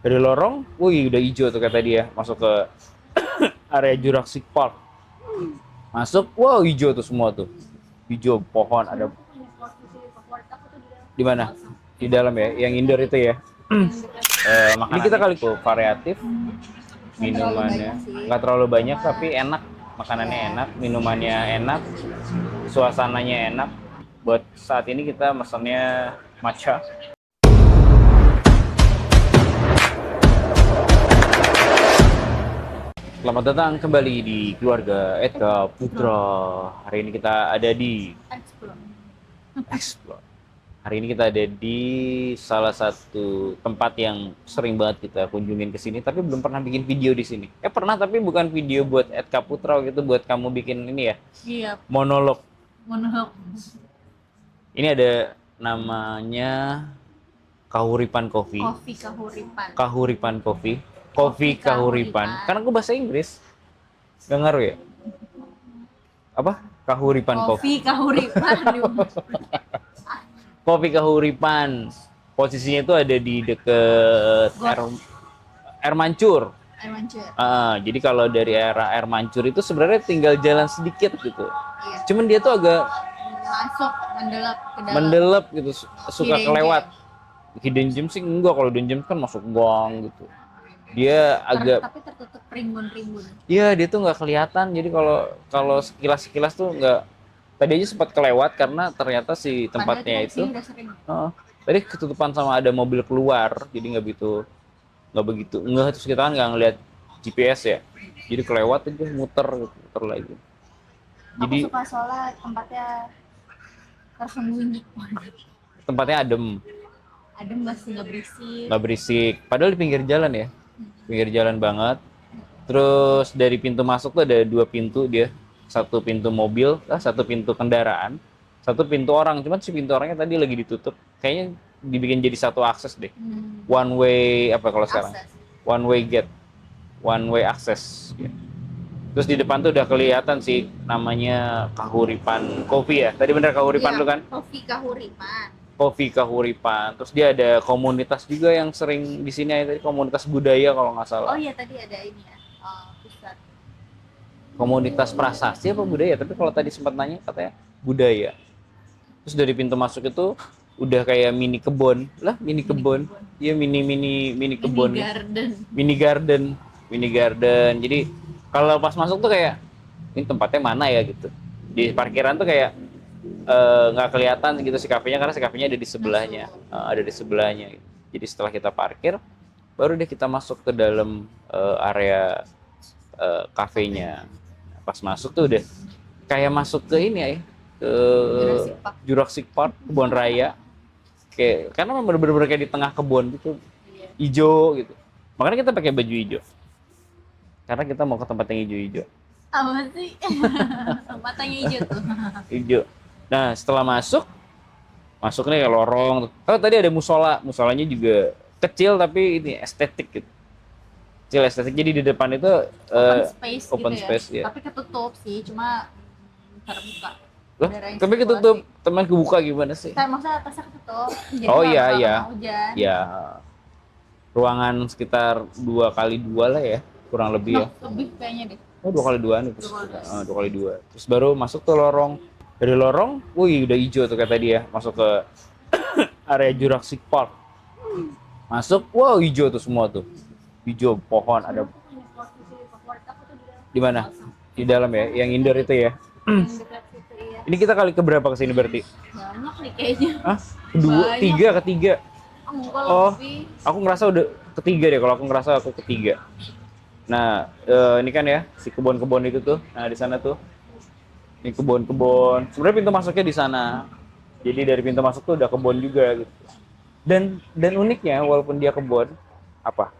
Dari lorong, wih udah hijau tuh kata dia. Masuk ke area Jurassic Park. Masuk, wow hijau tuh semua tuh. Hijau, pohon, ada di mana? Di dalam ya, yang indoor itu ya. Ini kita kali tuh variatif minumannya. Nggak terlalu banyak tapi enak. Makanannya enak, minumannya enak, suasananya enak. Buat saat ini kita mesennya matcha. Selamat datang kembali di keluarga Eka Putra. Hari ini kita ada di Explore. Hari ini kita ada di salah satu tempat yang sering banget kita kunjungin ke sini, tapi belum pernah bikin video di sini. Pernah tapi bukan video buat Eka Putra gitu, buat kamu bikin ini ya. Iya, Monolog. monolog. Ini ada namanya Kahuripan Coffee. Kopi Kahuripan. Kahuripan Coffee. Coffee Kahuripan. Karena aku bahasa Inggris. Gak ngaruh ya? Apa? Kahuripan Coffee. Kopi Kahuripan. Kopi Kahuripan. Posisinya itu ada di deket air mancur. Air mancur. Jadi kalau dari arah air mancur itu sebenarnya tinggal jalan sedikit gitu. Iya. Cuman dia tuh agak Masuk mendelap ke dalam. mendelep gitu, suka Hidden kelewat. Hidden gem sih enggak, kalau hidden gem kan masuk gang gitu. Dia agak, Tapi tertutup rimbun-rimbun. iya dia tuh nggak kelihatan. Jadi kalau kalau sekilas tuh nggak. Tadi aja sempat kelewat karena ternyata si tempatnya Padahal kita itu, kesini udah sering. tadi ketutupan sama ada mobil keluar, jadi nggak begitu terus kita kan nggak ngeliat GPS ya, jadi kelewat aja muter lagi. Jadi Aku suka soalnya tempatnya tersembunyi. tempatnya adem, Masih nggak berisik. nggak berisik. Padahal di pinggir jalan ya, pinggir jalan banget. Terus dari pintu masuk tuh ada dua pintu dia, satu pintu mobil, satu pintu kendaraan, satu pintu orang. Cuman si pintu orangnya tadi lagi ditutup. Kayaknya dibikin jadi satu akses deh. One way apa kalau sekarang? Akses. One way gate, one way access. Terus di depan tuh udah kelihatan sih namanya Kahuripan Coffee ya. Tadi bener Kahuripan Iya, lu kan? Kopi Kahuripan. Coffee Kahuripan. Terus dia ada komunitas juga yang sering di sini, ada komunitas budaya kalau nggak salah. Oh iya, tadi ada ini ya. Pusat. Komunitas prasasti apa budaya? Tapi kalau tadi sempat nanya katanya budaya. Terus dari pintu masuk itu udah kayak mini kebun lah, mini kebun. Iya, mini kebun. Mini garden. Jadi kalau pas masuk tuh kayak ini tempatnya mana ya gitu. Di parkiran tuh kayak nggak kelihatan gitu si kafenya, karena si kafenya ada di sebelahnya. Ada di sebelahnya gitu. Jadi setelah kita parkir baru deh kita masuk ke dalam area kafenya. Pas masuk tuh udah kayak masuk ke ini ya, ke Jurassic Park, kebun raya. Kayak karena memang bener-bener kayak di tengah kebun gitu, hijau gitu. Makanya kita pakai baju hijau. Karena kita mau ke tempat yang hijau-hijau. Apa sih? Matanya hijau tuh. Hijau. Nah, setelah masuk nih ke lorong. Oh, tadi ada musola. Musolanya juga kecil tapi ini estetik gitu. Kecil estetik. Jadi di depan itu Open space gitu ya. Tapi ketutup sih, cuma terbuka. Loh, tapi ketutup, teman kebuka gimana sih? Kayak maksudnya atasnya ketutup. Jadi Oh nggak iya bakal iya. kena hujan. Ya. Ruangan sekitar 2x2 lah ya, kurang lebih ya. Lebih kayaknya deh. Oh, 2x2 nih. 2x2. Terus baru masuk ke lorong. Dari lorong, wih udah hijau tuh kata dia. Masuk ke area Jurassic Park. Masuk, wow hijau tuh semua tuh. Hijau, pohon, ada di mana? Di dalam ya, yang indoor itu ya. Ini kita kali keberapa kesini berarti? Banyak nih kayaknya. Hah? Ketiga. Oh, aku ngerasa udah ketiga deh. Kalau aku ngerasa aku ketiga. Nah, ini kan ya si kebun-kebun itu tuh. Nah, di sana tuh. Ini kebun-kebun. Sebenarnya pintu masuknya di sana. Jadi dari pintu masuk tuh udah kebun juga gitu. Dan uniknya walaupun dia kebun, apa?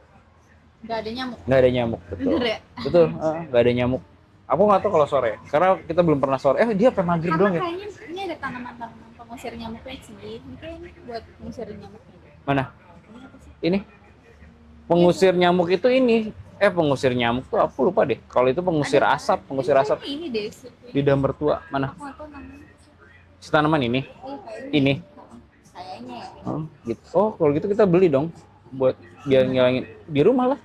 Nggak ada nyamuk. Nggak ada nyamuk, betul. Bener ya? Betul, nggak ada nyamuk. Aku nggak tahu kalau sore, karena kita belum pernah sore. Dia sampai maghrib Karena doang ya? kayaknya ini ada tanaman-tanaman pengusir nyamuknya sih. Ini kayaknya buat pengusir nyamuk. Mana? Ini? Pengusir nyamuk itu ini. Pengusir nyamuk tuh aku lupa deh. Kalau itu pengusir asap, pengusir asap. Ini deh. Lidah mertua, mana? Aku nggak tahu namanya. Si tanaman ini? Kayaknya. Ini? Kayaknya. Gitu. Oh, kalau gitu kita beli dong. buat biar ngilangin di rumah lah,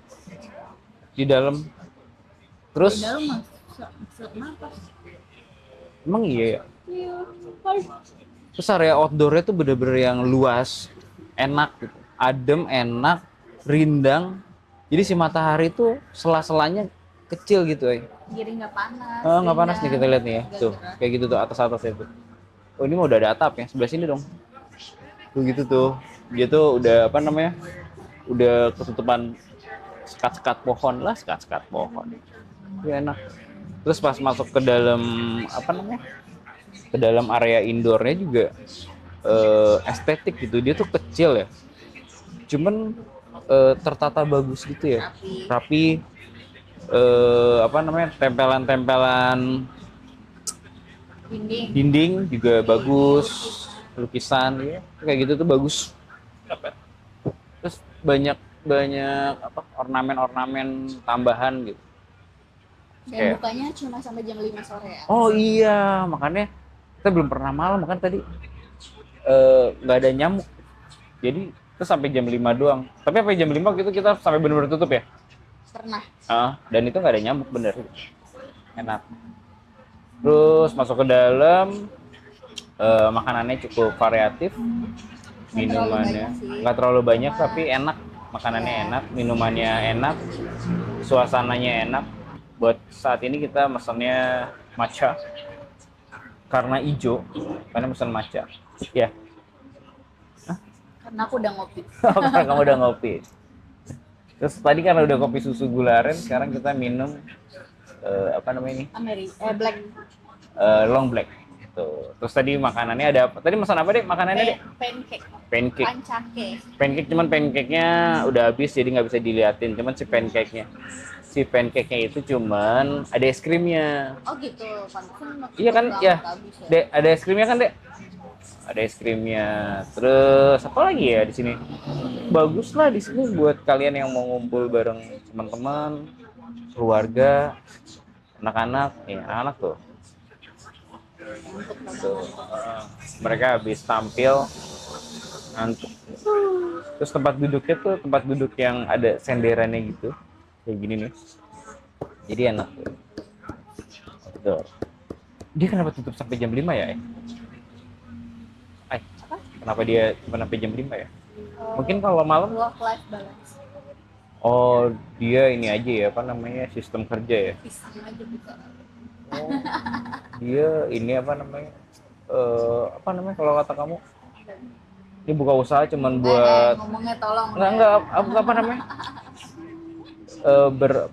di dalam. Di Terus dalam mah sesak napas. emang iya ya. Iya, harus. Terus area outdoornya tuh bener-bener yang luas, enak gitu, adem, enak, rindang. Jadi si matahari tuh sela-selanya kecil gitu ya. Jadi nggak panas. Nggak panas nih, kita lihat nih ya, Nggak tuh gerah. kayak gitu tuh atas-atas itu. Oh ini mah udah ada atap ya, sebelah sini dong. Tuh gitu tuh, dia tuh udah apa namanya, udah ketutupan sekat-sekat pohon lah, sekat-sekat pohon. Itu enak. Terus pas masuk ke dalam apa namanya, ke dalam area indoornya juga estetik gitu. Dia tuh kecil ya, cuman tertata bagus gitu ya, Rapi. rapi. Apa namanya, tempelan-tempelan Dinding. dinding juga bagus, lukisan ya kayak gitu tuh bagus. Terus banyak banyak apa, ornamen-ornamen tambahan gitu. Dan Kayak, bukanya cuma sampai jam 5 sore ya. oh iya, makanya kita belum pernah malam kan tadi, nggak ada nyamuk. Jadi itu sampai jam 5 doang. Tapi sampai jam 5 gitu kita sampai benar-benar tutup ya. Pernah. Dan itu nggak ada nyamuk, bener. Enak. Terus masuk ke dalam, makanannya cukup variatif, minumannya nggak terlalu banyak tapi enak. Makanannya enak, minumannya enak, suasananya enak. Buat saat ini kita mesennya matcha karena hijau, karena pesan matcha ya. Karena aku udah ngopi. Karena kamu udah ngopi. Terus tadi karena udah kopi susu gula aren, sekarang kita minum apa namanya ini, Black. long black. Tuh. Terus tadi makanannya ada apa? Tadi pesan apa deh makanannya deh? Pancake. Pancake. Pancake. Pancake, cuman pancake-nya udah habis jadi nggak bisa diliatin. Cuman si pancake-nya, itu cuman ada es krimnya. Oh gitu. Pantesan Iya kan nggak ya, habis ya. Dek, ada es krimnya kan Dek? Ada es krimnya. Terus apa lagi ya di sini? Bagus lah di sini buat kalian yang mau ngumpul bareng teman-teman, keluarga, anak-anak. Ya, anak-anak tuh. Tuh. Mereka habis tampil ngantuk. Terus tempat duduknya tuh tempat duduk yang ada senderannya gitu, kayak gini nih. Jadi enak tuh. Tuh. Dia kenapa tutup sampai jam 5 ya? Kenapa dia cuma sampai jam 5 ya? Mungkin kalau malam. Work life balance. Oh, dia ini aja ya, apa namanya, sistem kerja ya? Pisang aja bisa. Oh, dia ini apa namanya? Apa namanya kalau kata kamu? Dia buka usaha cuman buat Ngomongnya tolong. enggak apa namanya?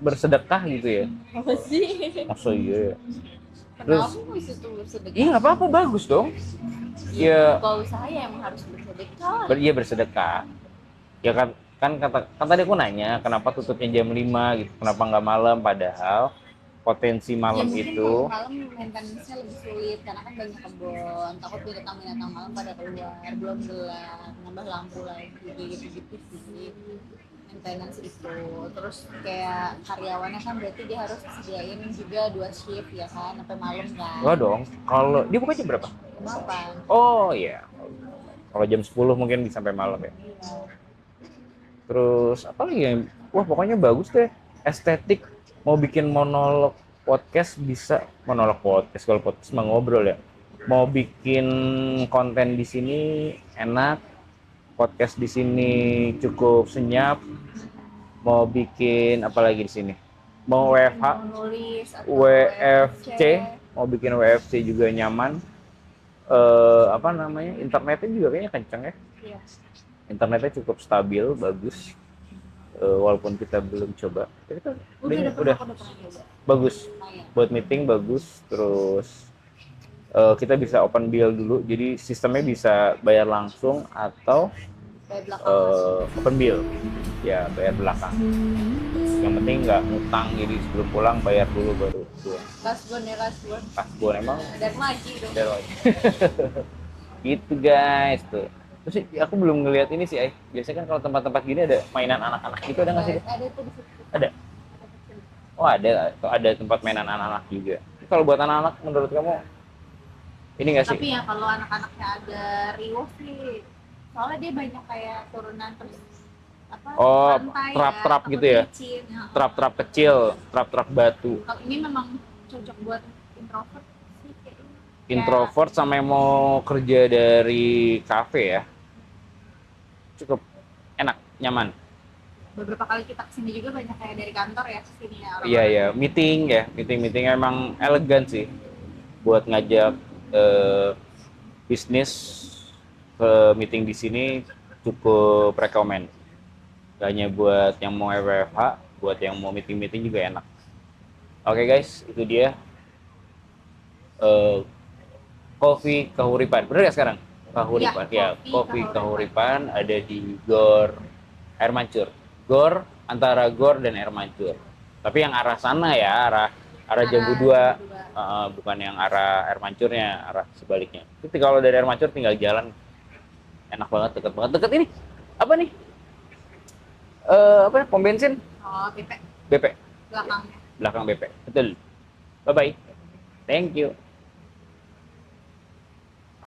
Bersedekah gitu ya. Apa sih? Masa iya ya? Kenapa mesti tuh bersedekah? Iya nggak apa-apa, bagus dong. Ya, Kalau usaha ya emang harus bersedekah. iya bersedekah. Ya kan tadi aku nanya kenapa tutupnya jam 5 gitu, kenapa nggak malam, padahal potensi malam Ya, itu. malam maintenance-nya lebih sulit karena kan banyak kebun, takut binatang-binatang malam pada keluar, belum gelap, nambah lampu lagi, gitu-gitu sih maintenance itu. Terus kayak karyawannya kan berarti dia harus sediain juga 2 shift ya kan, sampai malam kan. Enggak dong, kalau dia buka jam berapa? Kenapa? Oh iya, kalau jam 10 mungkin bisa sampai malam ya. Terus apa lagi yang, wah pokoknya bagus deh, estetik. Mau bikin monolog podcast bisa, monolog podcast, kalau podcast mah ngobrol ya. Mau bikin konten di sini enak, podcast di sini cukup senyap. Mau bikin apa lagi di sini? Mau WFH, Mau nulis atau WFC, mau bikin WFC juga nyaman. Apa namanya? Internetnya juga kayaknya kenceng ya. Iya. Internetnya cukup stabil, bagus. Walaupun kita belum coba. Kita udah pernah coba. bagus. Buat meeting bagus. Terus kita bisa open bill dulu. Jadi sistemnya bisa bayar langsung atau open bill. Ya, bayar belakang. Yang penting nggak ngutang, jadi sebelum pulang bayar dulu baru pulang. Kasbon ya, kasbon. Kasbon emang. Dan lagi dong. Dan lagi. Gitu guys tuh. Terus aku belum ngeliat ini sih, biasanya kan kalau tempat-tempat gini ada mainan anak-anak gitu, ada nggak sih? Ada tuh di situ. Ada. Oh ada tempat mainan anak-anak juga. Kalau buat anak-anak menurut kamu ini nggak sih? Tapi ya kalau anak-anaknya ada riuh sih, soalnya dia banyak kayak turunan terus apa Oh, pantai trap-trap takut gitu ya? licin. Ya. Trap-trap kecil, trap-trap batu. Kalau ini memang cocok buat introvert sih kayaknya. Kayak Introvert sama yang mau kerja dari kafe ya, cukup enak, nyaman. beberapa kali kita kesini juga banyak kayak dari kantor ya kesini ya Iya orang-orang. ya, meeting emang elegan sih buat ngajak bisnis ke meeting di sini, cukup rekomend. Gak hanya buat yang mau WFH, buat yang mau meeting-meeting juga enak. Oke guys, itu dia eh, Kopi Kahuripan. Bener gak sekarang? Iya, Kahuripan. Ya, kopi Kopi kahuripan. Kahuripan ada di Gor Air Mancur. Gor antara Gor dan Air Mancur. Tapi yang arah sana ya, arah Jambu Arah 2, Jambu 2. bukan yang arah Air Mancurnya, arah sebaliknya. Itu kalau dari Air Mancur tinggal jalan, enak banget, deket banget. Deket ini apa nih? Apa? Pom bensin Oh, BP BP, belakangnya. belakang BP. Betul. Bye bye. Thank you.